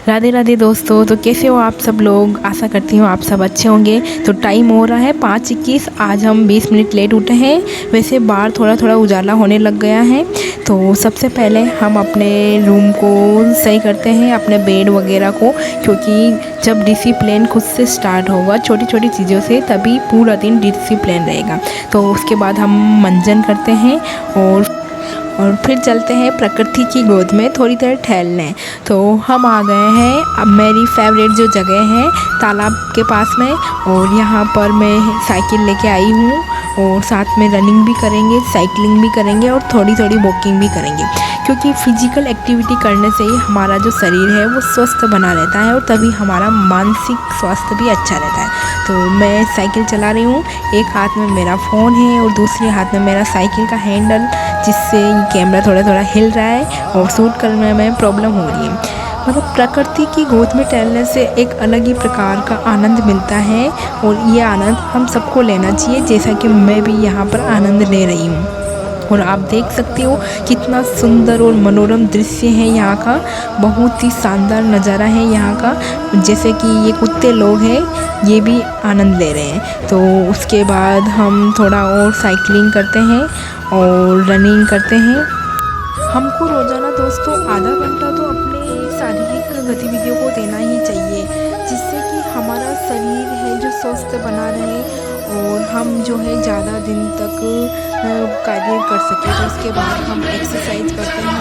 राधे राधे दोस्तों। तो कैसे हो आप सब लोग? आशा करती हूँ आप सब अच्छे होंगे। तो टाइम हो रहा है 5:21। आज हम 20 मिनट लेट उठे हैं। वैसे बाहर थोड़ा थोड़ा उजाला होने लग गया है। तो सबसे पहले हम अपने रूम को सही करते हैं, अपने बेड वगैरह को, क्योंकि जब डिसिप्लिन खुद से स्टार्ट होगा छोटी छोटी चीज़ों से, तभी पूरा दिन डिसिप्लिन रहेगा। तो उसके बाद हम मंजन करते हैं और फिर चलते हैं प्रकृति की गोद में थोड़ी देर टहलने। तो हम आ गए हैं अब मेरी फेवरेट जो जगह है तालाब के पास में, और यहाँ पर मैं साइकिल लेके आई हूँ और साथ में रनिंग भी करेंगे, साइकिलिंग भी करेंगे और थोड़ी थोड़ी वॉकिंग भी करेंगे, क्योंकि फिजिकल एक्टिविटी करने से ही हमारा जो शरीर है वो स्वस्थ बना रहता है और तभी हमारा मानसिक स्वास्थ्य भी अच्छा रहता है। तो मैं साइकिल चला रही हूँ, एक हाथ में मेरा फ़ोन है और दूसरे हाथ में मेरा साइकिल का हैंडल, जिससे कैमरा थोड़ा थोड़ा हिल रहा है और शूट करने में प्रॉब्लम हो रही है। मतलब प्रकृति की गोद में टहलने से एक अलग ही प्रकार का आनंद मिलता है और ये आनंद हम सबको लेना चाहिए, जैसा कि मैं भी यहाँ पर आनंद ले रही हूँ। और आप देख सकते हो कितना सुंदर और मनोरम दृश्य है यहाँ का, बहुत ही शानदार नज़ारा है यहाँ का। जैसे कि ये कुत्ते लोग हैं, ये भी आनंद ले रहे हैं। तो उसके बाद हम थोड़ा और साइकिलिंग करते हैं और रनिंग करते हैं। हमको रोज़ाना दोस्तों आधा घंटा तो अपने शारीरिक गतिविधियों को देना ही चाहिए, जिससे कि हमारा शरीर है जो स्वस्थ बना रहे और हम जो है ज़्यादा दिन तक कार्य कर सकें। तो उसके बाद हम एक्सरसाइज करते हैं।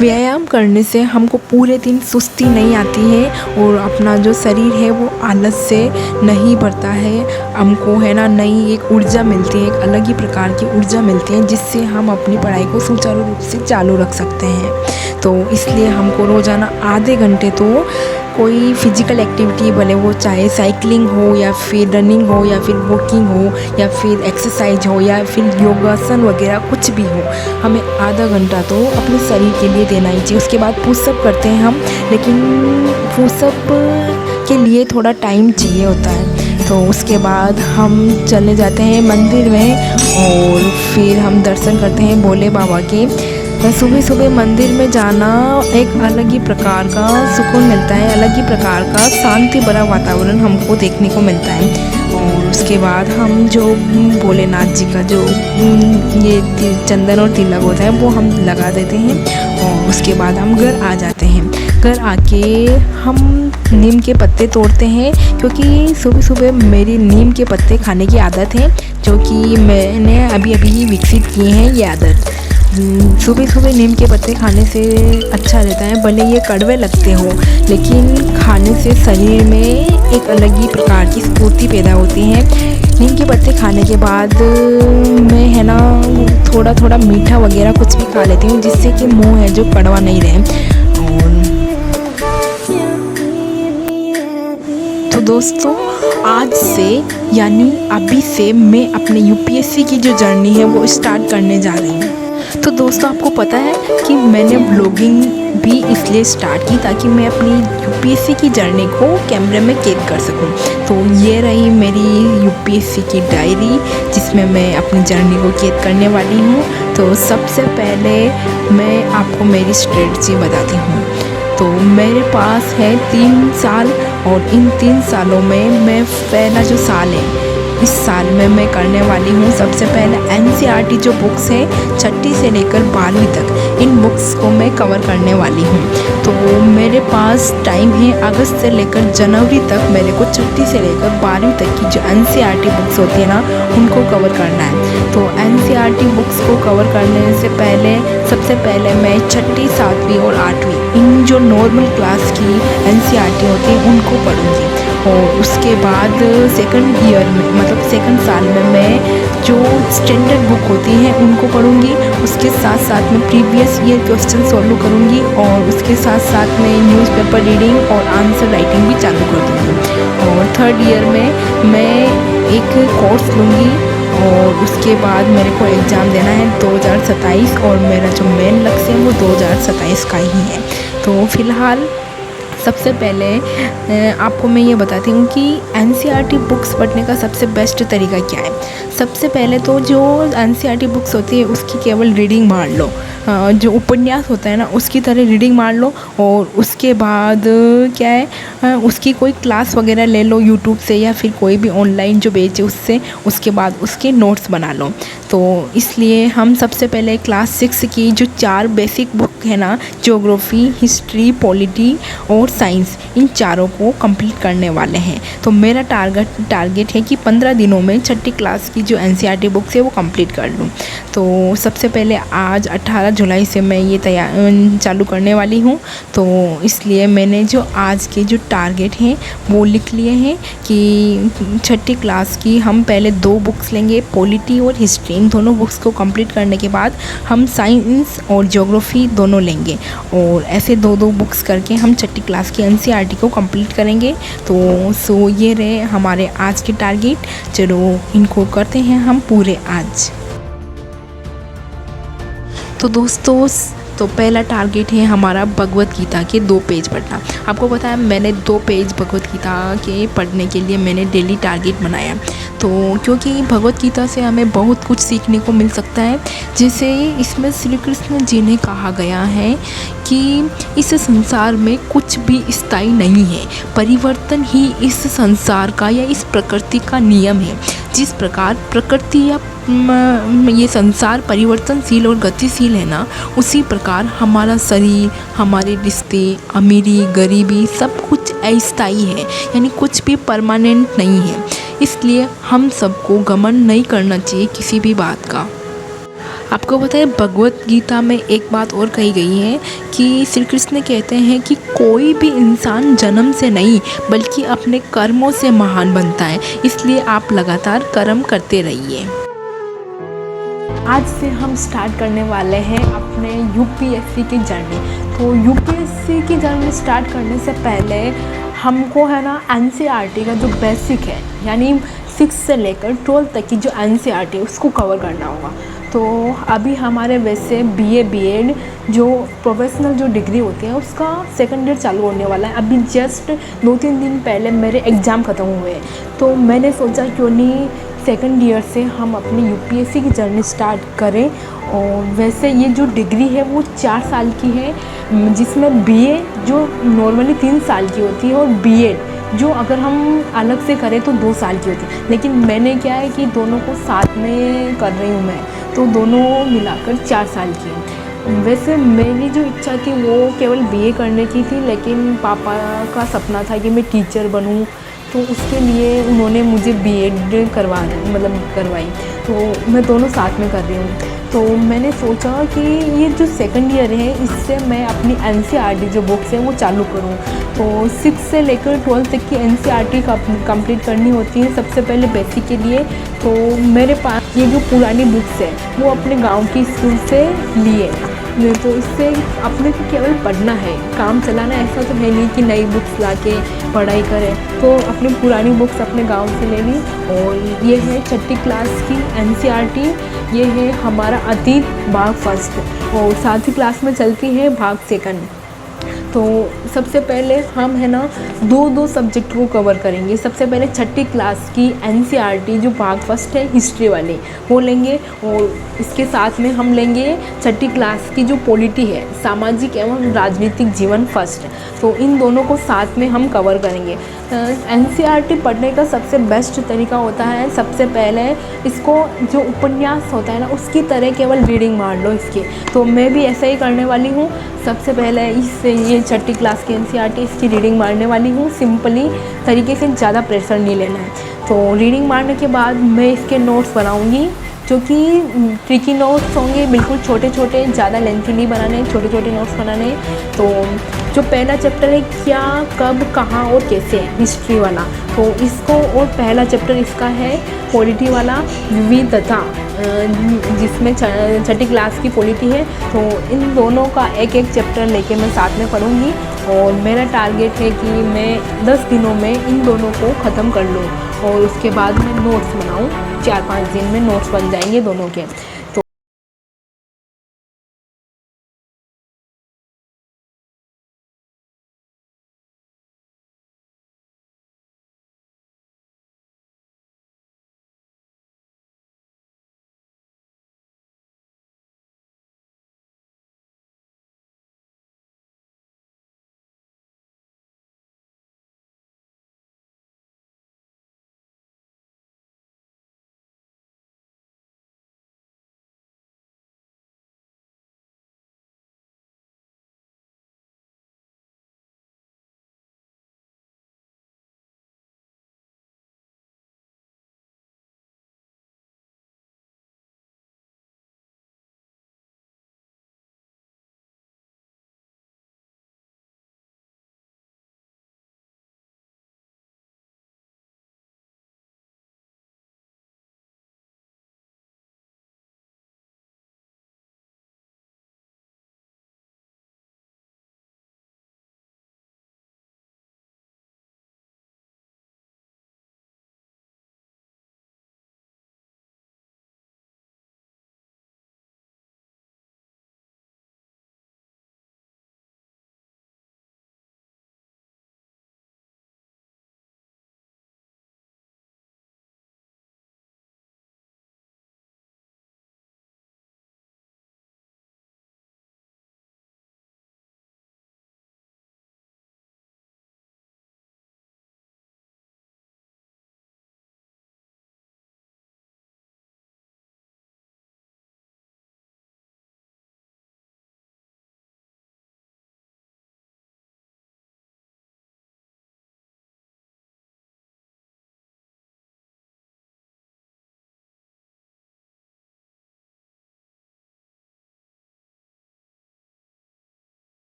व्यायाम करने से हमको पूरे दिन सुस्ती नहीं आती है और अपना जो शरीर है वो आलस से नहीं भरता है। हमको है ना नई एक ऊर्जा मिलती है, एक अलग ही प्रकार की ऊर्जा मिलती है, जिससे हम अपनी पढ़ाई को सुचारू रूप से चालू रख सकते हैं। तो इसलिए हमको रोज़ाना आधे घंटे तो कोई फिजिकल एक्टिविटी, भले वो चाहे साइकिलिंग हो या फिर रनिंग हो या फिर वॉकिंग हो या फिर एक्सरसाइज हो या फिर योगासन वगैरह कुछ भी हो, हमें आधा घंटा तो अपने शरीर के लिए देना ही चाहिए। उसके बाद पुशअप करते हैं हम, लेकिन पुशअप के लिए थोड़ा टाइम चाहिए होता है। तो उसके बाद हम चले जाते हैं मंदिर में और फिर हम दर्शन करते हैं भोले बाबा के। सुबह सुबह मंदिर में जाना एक अलग ही प्रकार का सुकून मिलता है, अलग ही प्रकार का शांति भरा वातावरण हमको देखने को मिलता है। और उसके बाद हम जो भोलेनाथ जी का जो ये चंदन और तिलक होता है वो हम लगा देते हैं और उसके बाद हम घर आ जाते हैं। घर आके हम नीम के पत्ते तोड़ते हैं, क्योंकि सुबह सुबह मेरी नीम के पत्ते खाने की आदत है, जो कि मैंने अभी अभी विकसित की है ये आदत। सुबह सुबह नीम के पत्ते खाने से अच्छा रहता है, भले ये कड़वे लगते हो, लेकिन खाने से शरीर में एक अलग ही प्रकार की स्फूर्ति पैदा होती है। नीम के पत्ते खाने के बाद मैं है ना थोड़ा थोड़ा मीठा वगैरह कुछ भी खा लेती हूँ, जिससे कि मुंह है जो कड़वा नहीं रहे। और तो दोस्तों आज से यानी अभी से मैं अपने यूपीएससी की जो जर्नी है वो स्टार्ट करने जा रही हूँ। तो दोस्तों आपको पता है कि मैंने ब्लॉगिंग भी इसलिए स्टार्ट की ताकि मैं अपनी यूपीएससी की जर्नी को कैमरे में कैद कर सकूं। तो ये रही मेरी यूपीएससी की डायरी, जिसमें मैं अपनी जर्नी को कैद करने वाली हूँ। तो सबसे पहले मैं आपको मेरी स्ट्रेटजी बताती हूँ। तो मेरे पास है 3 साल और इन 3 सालों में मैं पहला जो साल है, इस साल में मैं करने वाली हूँ सबसे पहले एनसीईआरटी जो बुक्स है 6ठी से लेकर 12वीं तक, इन बुक्स को मैं कवर करने वाली हूँ। तो मेरे पास टाइम है अगस्त से लेकर जनवरी तक, मेरे को 6ठी से लेकर 12वीं तक की जो एनसीईआरटी बुक्स होती है ना उनको कवर करना है। तो एनसीईआरटी बुक्स को कवर करने से पहले सबसे पहले मैं 6ठी, 7वीं और 8वीं इन जो नॉर्मल क्लास की एनसीईआरटी होती है उनको पढ़ूँगी। और उसके बाद सेकंड ईयर में मतलब सेकंड साल में मैं जो स्टैंडर्ड बुक होती हैं उनको पढ़ूंगी। उसके साथ साथ में प्रीवियस ईयर क्वेश्चन सॉल्व करूंगी और उसके साथ साथ में न्यूज़पेपर रीडिंग और आंसर राइटिंग भी चालू कर दूंगी। और थर्ड ईयर में मैं एक कोर्स लूँगी और उसके बाद मेरे को एग्ज़ाम देना है 2027 और मेरा जो मेन लक्ष्य है वो 2027 का ही है। तो सबसे पहले आपको मैं ये बताती हूँ कि एनसीईआरटी बुक्स पढ़ने का सबसे बेस्ट तरीका क्या है। सबसे पहले तो जो एनसीईआरटी बुक्स होती है उसकी केवल रीडिंग मार लो, जो उपन्यास होता है ना उसकी तरह रीडिंग मार लो। और उसके बाद क्या है, उसकी कोई क्लास वगैरह ले लो यूट्यूब से या फिर कोई भी ऑनलाइन जो बेचे उससे। उसके बाद उसके नोट्स बना लो। तो इसलिए हम सबसे पहले क्लास 6 की जो 4 बेसिक बुक है ना, ज्योग्राफी, हिस्ट्री, पॉलिटी और साइंस, इन चारों को कंप्लीट करने वाले हैं। तो मेरा टारगेट है कि 15 दिनों में 6ठी क्लास की जो एनसीईआरटी बुक्स है वो कंप्लीट कर लूँ। तो सबसे पहले आज 18 जुलाई से मैं ये चालू करने वाली हूँ। तो इसलिए मैंने जो आज के जो टारगेट हैं वो लिख लिए हैं कि 6ठी क्लास की हम पहले 2 बुक्स लेंगे, पॉलिटी और हिस्ट्री। इन दोनों बुक्स को कंप्लीट करने के बाद हम साइंस और ज्योग्राफी दोनों लेंगे और ऐसे 2-2 बुक्स करके हम 6ठी क्लास की एनसीईआरटी को कंप्लीट करेंगे। तो ये रहे हमारे आज के टारगेट। चलो इनको करते हैं हम पूरे आज। तो दोस्तों, तो पहला टारगेट है हमारा भगवत गीता के 2 पेज पढ़ना। आपको पता है मैंने 2 पेज भगवत गीता के पढ़ने के लिए मैंने डेली टारगेट बनाया। तो क्योंकि भगवत गीता से हमें बहुत कुछ सीखने को मिल सकता है। जैसे इसमें श्री कृष्ण जी ने कहा गया है कि इस संसार में कुछ भी स्थायी नहीं है, परिवर्तन ही इस संसार का या इस प्रकृति का नियम है। जिस प्रकार प्रकृति या ये संसार परिवर्तनशील और गतिशील है ना, उसी प्रकार हमारा शरीर, हमारे रिश्ते, अमीरी, गरीबी सब कुछ अस्थायी है, यानी कुछ भी परमानेंट नहीं है। इसलिए हम सबको घमंड नहीं करना चाहिए किसी भी बात का। आपको पता है भगवत गीता में एक बात और कही गई है कि श्री कृष्ण कहते हैं कि कोई भी इंसान जन्म से नहीं बल्कि अपने कर्मों से महान बनता है। इसलिए आप लगातार कर्म करते रहिए। आज से हम स्टार्ट करने वाले हैं अपने यूपीएससी की जर्नी। तो यूपीएससी की जर्नी स्टार्ट करने से पहले हमको है ना एनसीईआरटी का जो बेसिक है, यानी 6 से लेकर 12 तक की जो एनसीईआरटी है उसको कवर करना होगा। तो अभी हमारे वैसे बीए बीएड जो प्रोफेशनल जो डिग्री होती है उसका सेकंड ईयर चालू होने वाला है। अभी जस्ट 2-3 दिन पहले मेरे एग्ज़ाम ख़त्म हुए हैं। तो मैंने सोचा क्यों नहीं सेकंड ईयर से हम अपनी यूपीएससी की जर्नी स्टार्ट करें। और वैसे ये जो डिग्री है वो 4 साल की है, जिसमें बीए जो नॉर्मली 3 साल की होती है और बीएड जो अगर हम अलग से करें तो 2 साल की होती है। लेकिन मैंने क्या है कि दोनों को साथ में कर रही हूँ मैं, तो दोनों मिलाकर 4 साल की है। वैसे मेरी जो इच्छा थी वो केवल बीए करने की थी, लेकिन पापा का सपना था कि मैं टीचर बनूँ, तो उसके लिए उन्होंने मुझे बीएड करवाई। तो मैं दोनों साथ में कर रही हूँ। तो मैंने सोचा कि ये जो सेकंड ईयर है इससे मैं अपनी एनसीईआरटी जो बुक्स है वो चालू करूँ। तो 6 से लेकर 12 तक की एनसीईआरटी कंप्लीट करनी होती है सबसे पहले बेसिक के लिए। तो मेरे पास ये जो पुरानी बुक्स है वो अपने गांव की स्कूल से लिए, तो इससे अपने को केवल पढ़ना है, काम चलाना ऐसा तो है नहीं कि नई बुक्स लाके पढ़ाई करें। तो अपनी पुरानी बुक्स अपने गांव से ले ली। और ये है 6ठी क्लास की एनसीईआरटी, ये है हमारा अतीत भाग फर्स्ट और 7वीं क्लास में चलती है भाग सेकंड। तो सबसे पहले हम है ना 2-2 सब्जेक्ट को कवर करेंगे। सबसे पहले 6ठी क्लास की एनसीईआरटी जो भाग फर्स्ट है हिस्ट्री वाली वो लेंगे, और इसके साथ में हम लेंगे 6ठी क्लास की जो पॉलिटी है सामाजिक एवं राजनीतिक जीवन फर्स्ट। तो इन दोनों को साथ में हम कवर करेंगे। एनसीईआरटी पढ़ने का सबसे बेस्ट तरीका होता है सबसे पहले इसको जो उपन्यास होता है ना उसकी तरह केवल रीडिंग मार लो इसकी। तो मैं भी ऐसा ही करने वाली हूँ। सबसे पहले इससे ये 6ठी क्लास की एनसीईआरटी इसकी रीडिंग मारने वाली हूँ सिंपली तरीके से, ज़्यादा प्रेशर नहीं लेना है। तो रीडिंग मारने के बाद मैं इसके नोट्स बनाऊँगी जो कि ट्रिकी नोट्स होंगे, बिल्कुल छोटे छोटे, ज़्यादा लेंथी नहीं बनाने, छोटे छोटे नोट्स बनाने। तो जो पहला चैप्टर है क्या, कब, कहाँ और कैसे, हिस्ट्री वाला, तो इसको, और पहला चैप्टर इसका है पॉलिटी वाला विविधता, जिसमें 6ठी क्लास की पॉलिटी है। तो इन दोनों का एक एक चैप्टर लेके मैं साथ में पढ़ूँगी और मेरा टारगेट है कि मैं 10 दिनों में इन दोनों को ख़त्म कर लूँ और उसके बाद मैं नोट्स बनाऊँ। 4-5 दिन में नोट्स बन जाएंगे दोनों के।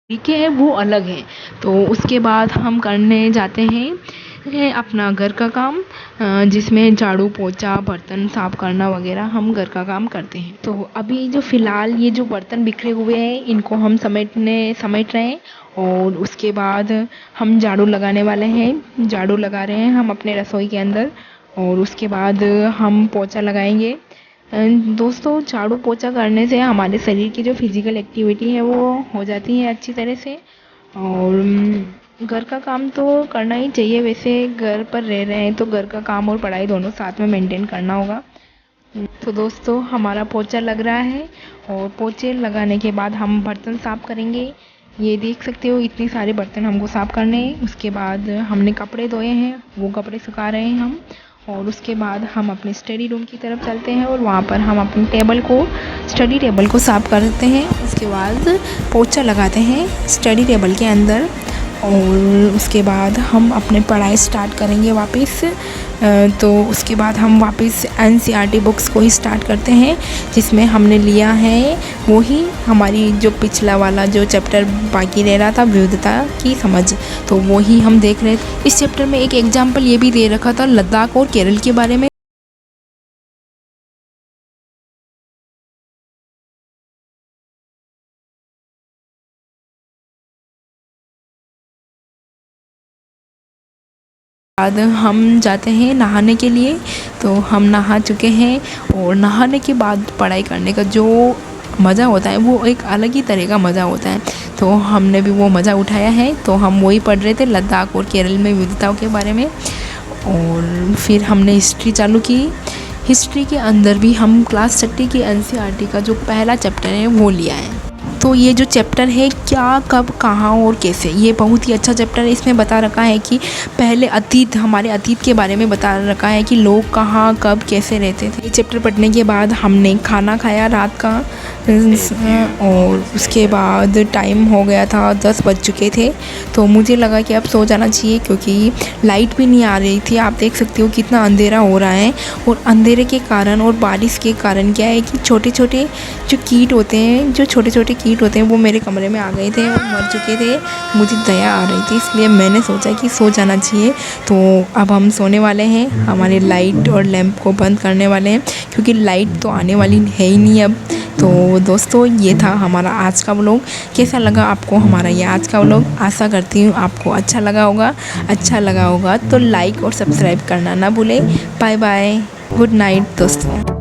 तरीके हैं वो अलग हैं। तो उसके बाद हम करने जाते हैं अपना घर का काम, जिसमें झाड़ू पोछा बर्तन साफ़ करना वगैरह हम घर का काम करते हैं। तो अभी जो फ़िलहाल ये जो बर्तन बिखरे हुए हैं इनको हम समेट रहे हैं, और उसके बाद हम झाड़ू लगाने वाले हैं। झाड़ू लगा रहे हैं हम अपने रसोई के अंदर, और उसके बाद हम पोछा लगाएंगे। दोस्तों, झाड़ू पोछा करने से हमारे शरीर की जो फिज़िकल एक्टिविटी है वो हो जाती है अच्छी तरह से। और घर का काम तो करना ही चाहिए। वैसे घर पर रह रहे हैं तो घर का काम और पढ़ाई दोनों साथ में मेंटेन करना होगा। तो दोस्तों, हमारा पोछा लग रहा है, और पोछे लगाने के बाद हम बर्तन साफ़ करेंगे। ये देख सकते हो इतने सारे बर्तन हमको साफ़ करने हैं। उसके बाद हमने कपड़े धोए हैं, वो कपड़े सुखा रहे हैं हम। और उसके बाद हम अपने स्टडी रूम की तरफ चलते हैं, और वहाँ पर हम अपनी स्टडी टेबल को साफ़ करते हैं। उसके बाद पोछा लगाते हैं स्टडी टेबल के अंदर, और उसके बाद हम अपने पढ़ाई स्टार्ट करेंगे वापस। तो उसके बाद हम वापस एनसीईआरटी बुक्स को ही स्टार्ट करते हैं, जिसमें हमने लिया है वही हमारी जो पिछला वाला जो चैप्टर बाकी रह रहा था, विविधता की समझ, तो वही हम देख रहे थे। इस चैप्टर में एक एग्जाम्पल ये भी दे रखा था लद्दाख और केरल के बारे में। बाद हम जाते हैं नहाने के लिए। तो हम नहा चुके हैं, और नहाने के बाद पढ़ाई करने का जो मज़ा होता है वो एक अलग ही तरह का मज़ा होता है। तो हमने भी वो मज़ा उठाया है। तो हम वही पढ़ रहे थे लद्दाख और केरल में विविधताओं के बारे में। और फिर हमने हिस्ट्री चालू की। हिस्ट्री के अंदर भी हम क्लास 6 की एनसीईआरटी का जो पहला चैप्टर है वो लिया है। तो ये जो चैप्टर है क्या, कब, कहाँ और कैसे, ये बहुत ही अच्छा चैप्टर है। इसमें बता रखा है कि पहले हमारे अतीत के बारे में बता रखा है कि लोग कहाँ कब कैसे रहते थे। ये चैप्टर पढ़ने के बाद हमने खाना खाया रात का, और उसके बाद टाइम हो गया था 10 बज चुके थे। तो मुझे लगा कि अब सो जाना चाहिए, क्योंकि लाइट भी नहीं आ रही थी। आप देख सकते हो कितना अंधेरा हो रहा है, और अंधेरे के कारण और बारिश के कारण क्या है कि छोटे छोटे जो कीट होते हैं वो मेरे कमरे में आ गए थे और मर चुके थे। मुझे दया आ रही थी, इसलिए मैंने सोचा कि सो जाना चाहिए। तो अब हम सोने वाले हैं, हमारे लाइट और लैंप को बंद करने वाले हैं, क्योंकि लाइट तो आने वाली है ही नहीं अब। तो दोस्तों, ये था हमारा आज का व्लॉग। कैसा लगा आपको हमारा ये आज का व्लॉग? आशा करती हूँ आपको अच्छा लगा होगा। तो लाइक और सब्सक्राइब करना ना भूलें। बाय बाय, गुड नाइट दोस्तों।